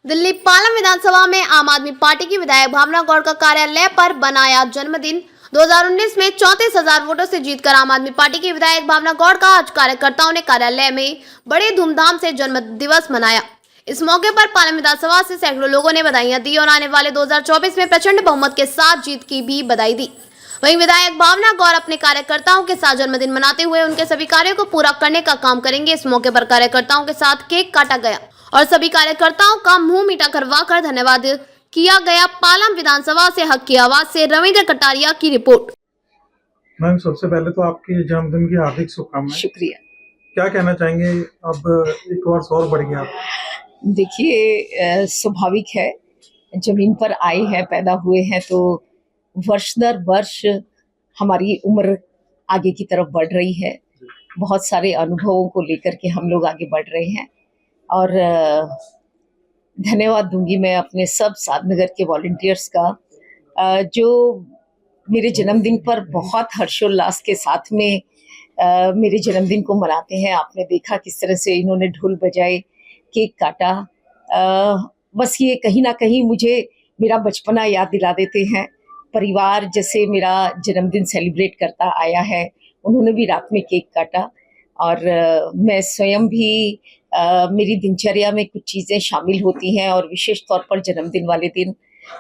दिल्ली पालम विधानसभा में आम आदमी पार्टी की विधायक भावना गौड़ का कार्यालय पर बनाया जन्मदिन। 2019 में 34,000 वोटों से जीतकर आम आदमी पार्टी की विधायक भावना गौड़ का आज कार्यकर्ताओं ने कार्यालय में बड़े धूमधाम से जन्म दिवस मनाया। इस मौके पर पालम विधानसभा से सैकड़ों लोगों ने बधाइयां दी और आने वाले 2024 में प्रचंड बहुमत के साथ जीत की भी बधाई दी। वहीं विधायक भावना गौड़ अपने कार्यकर्ताओं के साथ जन्मदिन मनाते हुए उनके सभी कार्यों को पूरा करने का काम करेंगे। इस मौके पर कार्यकर्ताओं के साथ केक काटा गया और सभी कार्यकर्ताओं का मुंह मीठा करवाकर धन्यवाद किया गया। पालम विधानसभा से हक की आवाज से रविंद्र कटारिया की रिपोर्ट। मैम, सबसे पहले तो आपकी जन्मदिन की हार्दिक शुभकामनाएं। शुक्रिया। क्या कहना चाहेंगे, अब एक वर्ष और बढ़ गया? देखिए, स्वाभाविक है, जमीन पर आए हैं, पैदा हुए हैं, तो वर्ष दर वर्ष हमारी उम्र आगे की तरफ बढ़ रही है। बहुत सारे अनुभवों को लेकर के हम लोग आगे बढ़ रहे हैं और धन्यवाद दूंगी मैं अपने सब साधनगर के वॉलंटियर्स का, जो मेरे जन्मदिन पर बहुत हर्षोल्लास के साथ में मेरे जन्मदिन को मनाते हैं। आपने देखा किस तरह से इन्होंने ढोल बजाए, केक काटा। बस ये कहीं ना कहीं मुझे मेरा बचपना याद दिला देते हैं। परिवार जैसे मेरा जन्मदिन सेलिब्रेट करता आया है, उन्होंने भी रात में केक काटा और मैं स्वयं भी मेरी दिनचर्या में कुछ चीज़ें शामिल होती हैं और विशेष तौर पर जन्मदिन वाले दिन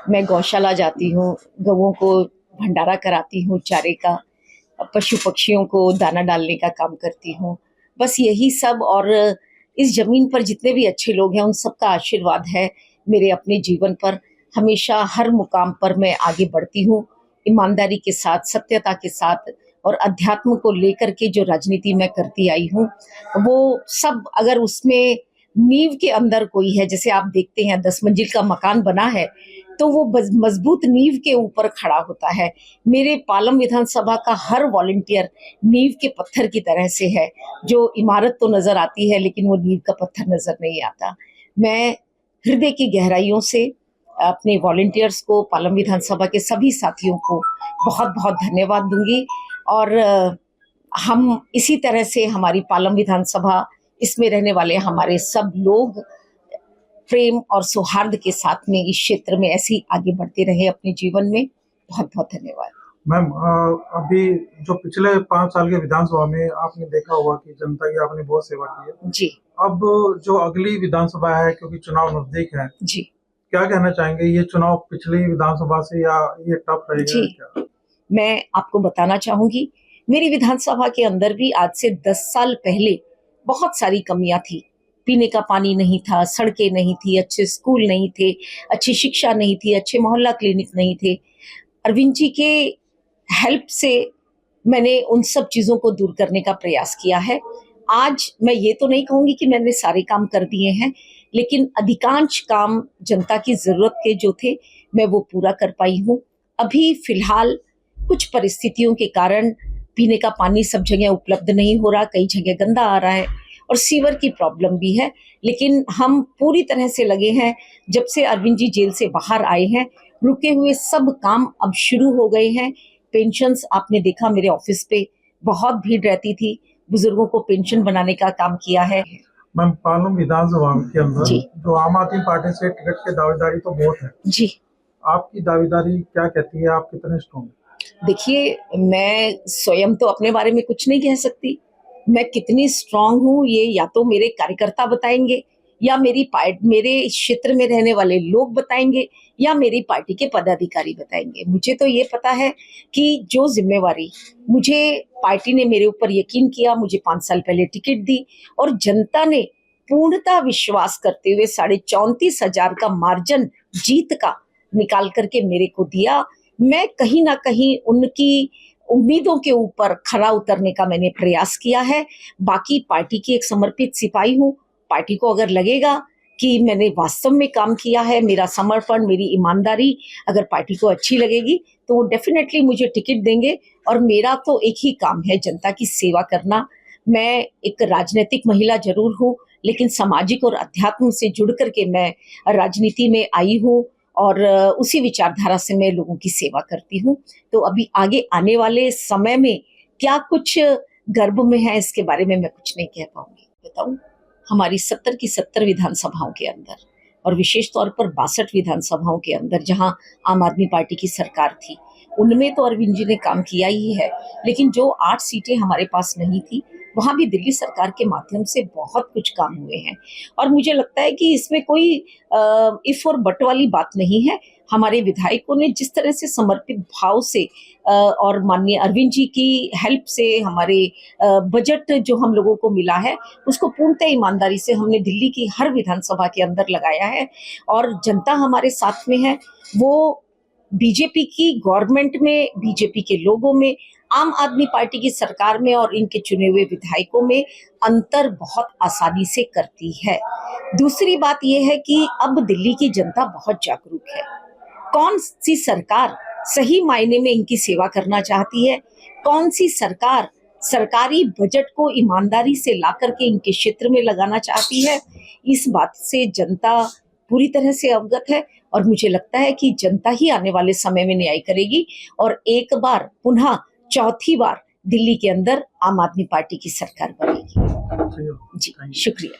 मैं गौशाला जाती हूँ, गौओं को भंडारा कराती हूँ, चारे का, पशु पक्षियों को दाना डालने का काम करती हूँ। बस यही सब, और इस जमीन पर जितने भी अच्छे लोग हैं उन सबका आशीर्वाद है मेरे अपने जीवन पर। हमेशा हर मुकाम पर मैं आगे बढ़ती हूँ, ईमानदारी के साथ, सत्यता के साथ, और अध्यात्म को लेकर के जो राजनीति मैं करती आई हूँ वो सब अगर उसमें नींव के अंदर कोई है, जैसे आप देखते हैं 10 मंजिल का मकान बना है तो वो मजबूत नींव के ऊपर खड़ा होता है। मेरे पालम विधानसभा का हर वॉलंटियर नींव के पत्थर की तरह से है, जो इमारत तो नजर आती है लेकिन वो नींव का पत्थर नजर नहीं आता। मैं हृदय की गहराइयों से अपने वॉलंटियर्स को, पालम विधानसभा के सभी साथियों को बहुत बहुत धन्यवाद दूंगी और हम इसी तरह से हमारी पालम विधानसभा, इसमें रहने वाले हमारे सब लोग प्रेम और सौहार्द के साथ में इस क्षेत्र में ऐसे ही आगे बढ़ते रहे अपने जीवन में। बहुत बहुत धन्यवाद। मैम, अभी जो पिछले 5 साल के विधानसभा में आपने देखा होगा कि जनता की आपने बहुत सेवा की है जी। अब जो अगली विधानसभा है, क्योंकि चुनाव नजदीक है जी, क्या कहना चाहेंगे? ये चुनाव पिछली विधानसभा से या ये टफ रहेगा जी क्या? मैं आपको बताना चाहूंगी, मेरी विधानसभा के अंदर भी आज से 10 साल पहले बहुत सारी कमियां थी। पीने का पानी नहीं था, सड़कें नहीं थी, अच्छे स्कूल नहीं थे, अच्छी शिक्षा नहीं थी, अच्छे मोहल्ला क्लिनिक नहीं थे। अरविंद जी के हेल्प से मैंने उन सब चीज़ों को दूर करने का प्रयास किया है। आज मैं ये तो नहीं कहूँगी कि मैंने सारे काम कर दिए हैं, लेकिन अधिकांश काम जनता की ज़रूरत के जो थे मैं वो पूरा कर पाई हूँ। अभी फ़िलहाल कुछ परिस्थितियों के कारण पीने का पानी सब जगह उपलब्ध नहीं हो रहा, कई जगह गंदा आ रहा है और सीवर की प्रॉब्लम भी है, लेकिन हम पूरी तरह से लगे हैं। जब से अरविंद जी जेल से बाहर आए हैं, रुके हुए सब काम अब शुरू हो गए हैं। पेंशन्स, आपने देखा मेरे ऑफिस पे बहुत भीड़ रहती थी, बुजुर्गों को पेंशन बनाने का काम किया है। मैम, पालम विधानसभा के अंदर जी। जो आम आदमी पार्टी से टिकट की दावेदारी तो बहुत है जी, आपकी दावेदारी क्या कहती है? आप कितने स्ट्रॉन्ग? देखिए, मैं स्वयं तो अपने बारे में कुछ नहीं कह सकती। मैं कितनी स्ट्रांग हूँ ये या तो मेरे कार्यकर्ता बताएंगे, या मेरे इस क्षेत्र में रहने वाले लोग बताएंगे, या मेरी पार्टी के पदाधिकारी बताएंगे। मुझे तो ये पता है कि जो जिम्मेवारी मुझे पार्टी ने मेरे ऊपर यकीन किया, मुझे 5 साल पहले टिकट दी और जनता ने पूर्णतः विश्वास करते हुए 34,500 का मार्जिन जीत का निकाल करके मेरे को दिया। मैं कहीं ना कहीं उनकी उम्मीदों के ऊपर खरा उतरने का मैंने प्रयास किया है। बाकी पार्टी की एक समर्पित सिपाही हूँ। पार्टी को अगर लगेगा कि मैंने वास्तव में काम किया है, मेरा समर्पण, मेरी ईमानदारी अगर पार्टी को अच्छी लगेगी तो वो डेफिनेटली मुझे टिकट देंगे। और मेरा तो एक ही काम है, जनता की सेवा करना। मैं एक राजनीतिक महिला जरूर हूँ, लेकिन सामाजिक और अध्यात्म से जुड़ करके मैं राजनीति में आई हूँ और उसी विचारधारा से मैं लोगों की सेवा करती हूँ। तो अभी आगे आने वाले समय में क्या कुछ गर्भ में है, इसके बारे में मैं कुछ नहीं कह पाऊंगी। बताऊं, हमारी 70 की 70 विधानसभाओं के अंदर और विशेष तौर पर 62 विधानसभाओं के अंदर जहां आम आदमी पार्टी की सरकार थी, उनमें तो अरविंद जी ने काम किया ही है, लेकिन जो 8 सीटें हमारे पास नहीं थी वहां भी दिल्ली सरकार के माध्यम से बहुत कुछ काम हुए हैं। और मुझे लगता है कि इसमें कोई इफ और बट वाली बात नहीं है। हमारे विधायकों ने जिस तरह से समर्पित भाव से और माननीय अरविंद जी की हेल्प से हमारे बजट जो हम लोगों को मिला है उसको पूर्णतः ईमानदारी से हमने दिल्ली की हर विधानसभा के अंदर लगाया है। और जनता हमारे साथ में है, वो बीजेपी की गवर्नमेंट में, बीजेपी के लोगों में, आम आदमी पार्टी की सरकार में और इनके चुने हुए विधायकों में अंतर बहुत आसानी से करती है। दूसरी बात यह है कि अब दिल्ली की जनता बहुत जागरूक है। कौन सी सरकार सही मायने में इनकी सेवा करना चाहती है, कौन सी सरकार सरकारी बजट को ईमानदारी से ला करके इनके क्षेत्र में लगाना चाहती है, इस बात से जनता पूरी तरह से अवगत है। और मुझे लगता है कि जनता ही आने वाले समय में न्याय करेगी और एक बार पुनः चौथी बार दिल्ली के अंदर आम आदमी पार्टी की सरकार बनेगी। जी, शुक्रिया।